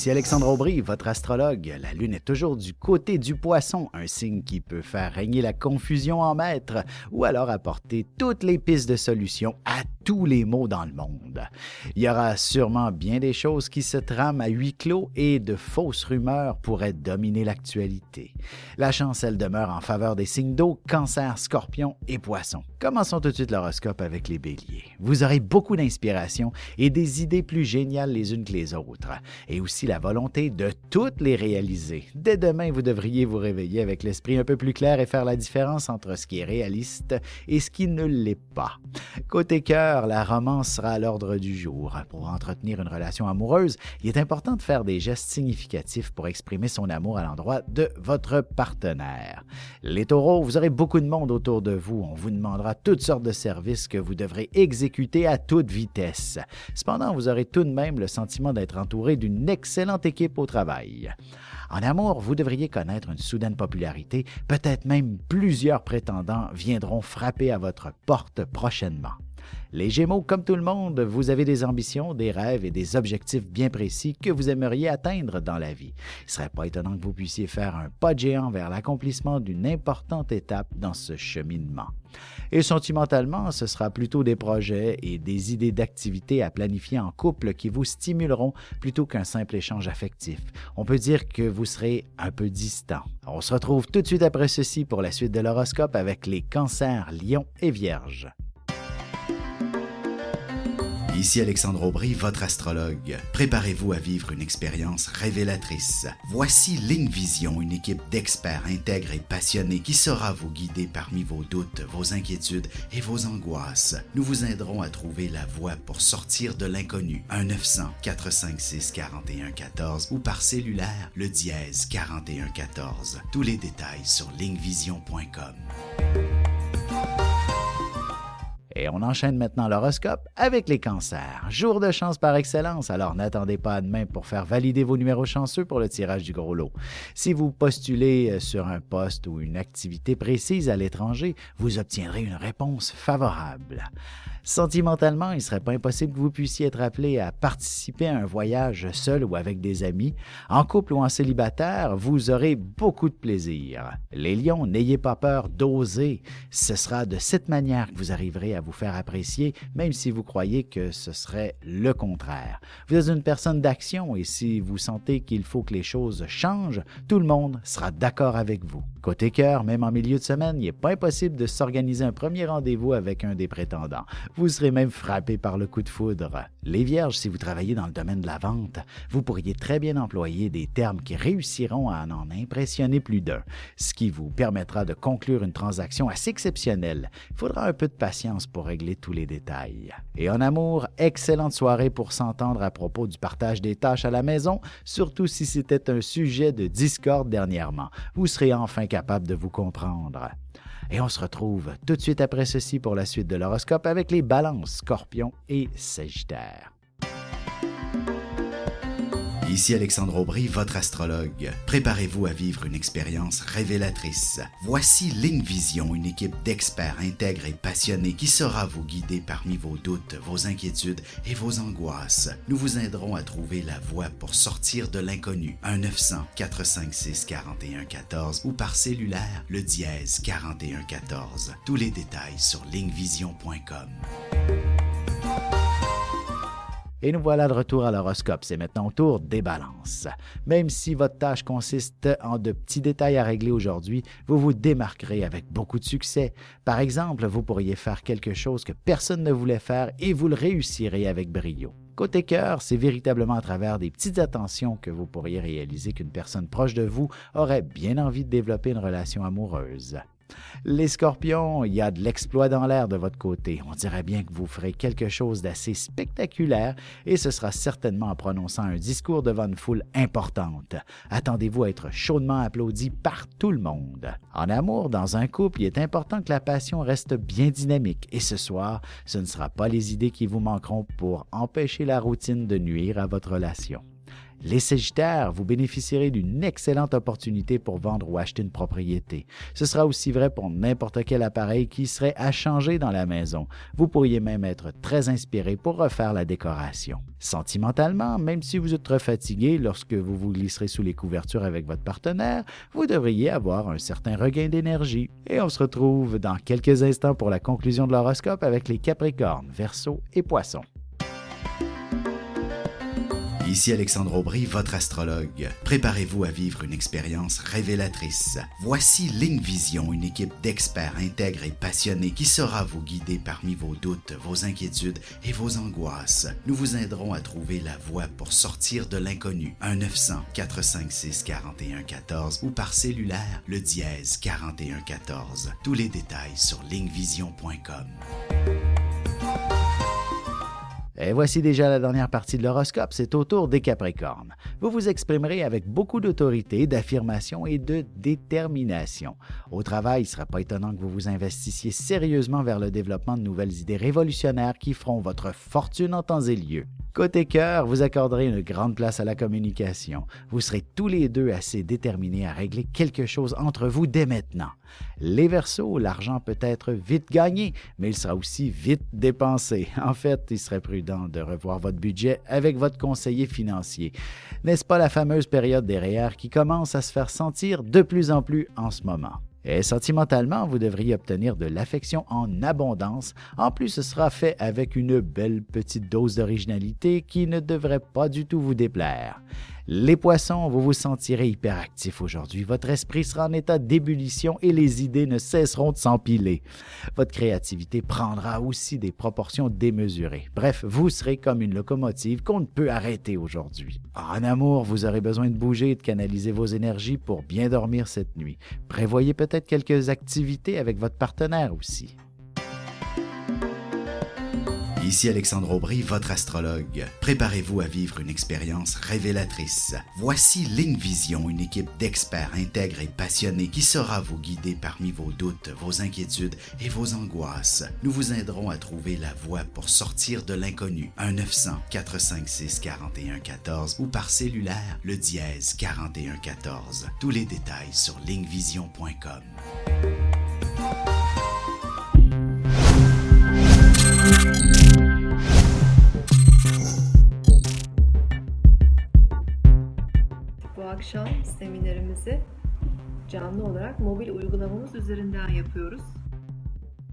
Ici Alexandre Aubry, votre astrologue. La Lune est toujours du côté du Poisson, un signe qui peut faire régner la confusion en maître ou alors apporter toutes les pistes de solutions à tous les maux dans le monde. Il y aura sûrement bien des choses qui se trament à huis clos et de fausses rumeurs pourraient dominer l'actualité. La chance, elle demeure en faveur des signes d'eau, Cancer, Scorpion et Poisson. Commençons tout de suite l'horoscope avec les Béliers. Vous aurez beaucoup d'inspiration et des idées plus géniales les unes que les autres, et aussi la volonté de toutes les réaliser. Dès demain, vous devriez vous réveiller avec l'esprit un peu plus clair et faire la différence entre ce qui est réaliste et ce qui ne l'est pas. Côté cœur, la romance sera à l'ordre du jour. Pour entretenir une relation amoureuse, il est important de faire des gestes significatifs pour exprimer son amour à l'endroit de votre partenaire. Les taureaux, vous aurez beaucoup de monde autour de vous. On vous demandera toutes sortes de services que vous devrez exécuter à toute vitesse. Cependant, vous aurez tout de même le sentiment d'être entouré d'une excellente équipe au travail. En amour, vous devriez connaître une soudaine popularité, peut-être même plusieurs prétendants viendront frapper à votre porte prochainement. Les Gémeaux, comme tout le monde, vous avez des ambitions, des rêves et des objectifs bien précis que vous aimeriez atteindre dans la vie. Il ne serait pas étonnant que vous puissiez faire un pas de géant vers l'accomplissement d'une importante étape dans ce cheminement. Et sentimentalement, ce sera plutôt des projets et des idées d'activités à planifier en couple qui vous stimuleront plutôt qu'un simple échange affectif. On peut dire que vous serez un peu distant. On se retrouve tout de suite après ceci pour la suite de l'horoscope avec les Cancers, Lions et Vierges. Ici Alexandre Aubry, votre astrologue. Préparez-vous à vivre une expérience révélatrice. Voici Ligne Vision, une équipe d'experts intègres et passionnés qui saura vous guider parmi vos doutes, vos inquiétudes et vos angoisses. Nous vous aiderons à trouver la voie pour sortir de l'inconnu. 1-900-456-4114 ou par cellulaire, le dièse 4114. Tous les détails sur lignevision.com. Et on enchaîne maintenant l'horoscope avec les cancers. Jour de chance par excellence, alors n'attendez pas à demain pour faire valider vos numéros chanceux pour le tirage du gros lot. Si vous postulez sur un poste ou une activité précise à l'étranger, vous obtiendrez une réponse favorable. Sentimentalement, il ne serait pas impossible que vous puissiez être appelé à participer à un voyage seul ou avec des amis. En couple ou en célibataire, vous aurez beaucoup de plaisir. Les lions, n'ayez pas peur d'oser. Ce sera de cette manière que vous arriverez à vous faire apprécier, même si vous croyez que ce serait le contraire. Vous êtes une personne d'action et si vous sentez qu'il faut que les choses changent, tout le monde sera d'accord avec vous. Côté cœur, même en milieu de semaine, il n'est pas impossible de s'organiser un premier rendez-vous avec un des prétendants. Vous serez même frappé par le coup de foudre. Les Vierges, si vous travaillez dans le domaine de la vente, vous pourriez très bien employer des termes qui réussiront à en impressionner plus d'un, ce qui vous permettra de conclure une transaction assez exceptionnelle. Il faudra un peu de patience pour régler tous les détails. Et en amour, excellente soirée pour s'entendre à propos du partage des tâches à la maison, surtout si c'était un sujet de discorde dernièrement. Vous serez enfin capable de vous comprendre. Et on se retrouve tout de suite après ceci pour la suite de l'horoscope avec les Balances, Scorpions et Sagittaires. Ici Alexandre Aubry, votre astrologue. Préparez-vous à vivre une expérience révélatrice. Voici Ligne Vision, une équipe d'experts intègres et passionnés qui saura vous guider parmi vos doutes, vos inquiétudes et vos angoisses. Nous vous aiderons à trouver la voie pour sortir de l'inconnu. 1-900-456-4114 ou par cellulaire, le dièse 4114. Tous les détails sur lignevision.com. Et nous voilà de retour à l'horoscope. C'est maintenant au tour des balances. Même si votre tâche consiste en de petits détails à régler aujourd'hui, vous vous démarquerez avec beaucoup de succès. Par exemple, vous pourriez faire quelque chose que personne ne voulait faire et vous le réussirez avec brio. Côté cœur, c'est véritablement à travers des petites attentions que vous pourriez réaliser qu'une personne proche de vous aurait bien envie de développer une relation amoureuse. Les Scorpions, il y a de l'exploit dans l'air de votre côté. On dirait bien que vous ferez quelque chose d'assez spectaculaire et ce sera certainement en prononçant un discours devant une foule importante. Attendez-vous à être chaudement applaudi par tout le monde. En amour, dans un couple, il est important que la passion reste bien dynamique et ce soir, ce ne sera pas les idées qui vous manqueront pour empêcher la routine de nuire à votre relation. Les Sagittaires, vous bénéficierez d'une excellente opportunité pour vendre ou acheter une propriété. Ce sera aussi vrai pour n'importe quel appareil qui serait à changer dans la maison. Vous pourriez même être très inspiré pour refaire la décoration. Sentimentalement, même si vous êtes très fatigué lorsque vous vous glisserez sous les couvertures avec votre partenaire, vous devriez avoir un certain regain d'énergie. Et on se retrouve dans quelques instants pour la conclusion de l'horoscope avec les Capricornes, Verseaux et Poissons. Ici Alexandre Aubry, votre astrologue. Préparez-vous à vivre une expérience révélatrice. Voici Ligne Vision, une équipe d'experts intègres et passionnés qui saura vous guider parmi vos doutes, vos inquiétudes et vos angoisses. Nous vous aiderons à trouver la voie pour sortir de l'inconnu. 1-900-456-4114 ou par cellulaire, le dièse 4114. Tous les détails sur lignevision.com. Et voici déjà la dernière partie de l'horoscope, c'est au tour des Capricornes. Vous vous exprimerez avec beaucoup d'autorité, d'affirmation et de détermination. Au travail, il ne sera pas étonnant que vous vous investissiez sérieusement vers le développement de nouvelles idées révolutionnaires qui feront votre fortune en temps et lieu. Côté cœur, vous accorderez une grande place à la communication. Vous serez tous les deux assez déterminés à régler quelque chose entre vous dès maintenant. Les Verseaux, l'argent peut être vite gagné, mais il sera aussi vite dépensé. En fait, il serait prudent de revoir votre budget avec votre conseiller financier. N'est-ce pas la fameuse période des REER qui commence à se faire sentir de plus en plus en ce moment? Et sentimentalement, vous devriez obtenir de l'affection en abondance. En plus, ce sera fait avec une belle petite dose d'originalité qui ne devrait pas du tout vous déplaire. Les Poissons, vous vous sentirez hyperactif aujourd'hui. Votre esprit sera en état d'ébullition et les idées ne cesseront de s'empiler. Votre créativité prendra aussi des proportions démesurées. Bref, vous serez comme une locomotive qu'on ne peut arrêter aujourd'hui. En amour, vous aurez besoin de bouger et de canaliser vos énergies pour bien dormir cette nuit. Prévoyez peut-être quelques activités avec votre partenaire aussi. Ici Alexandre Aubry, votre astrologue. Préparez-vous à vivre une expérience révélatrice. Voici Ligne Vision, une équipe d'experts intègres et passionnés qui saura vous guider parmi vos doutes, vos inquiétudes et vos angoisses. Nous vous aiderons à trouver la voie pour sortir de l'inconnu. 1-900-456-4114 ou par cellulaire, le dièse 4114. Tous les détails sur lignevision.com. Bu akşam seminerimizi canlı olarak mobil uygulamamız üzerinden yapıyoruz.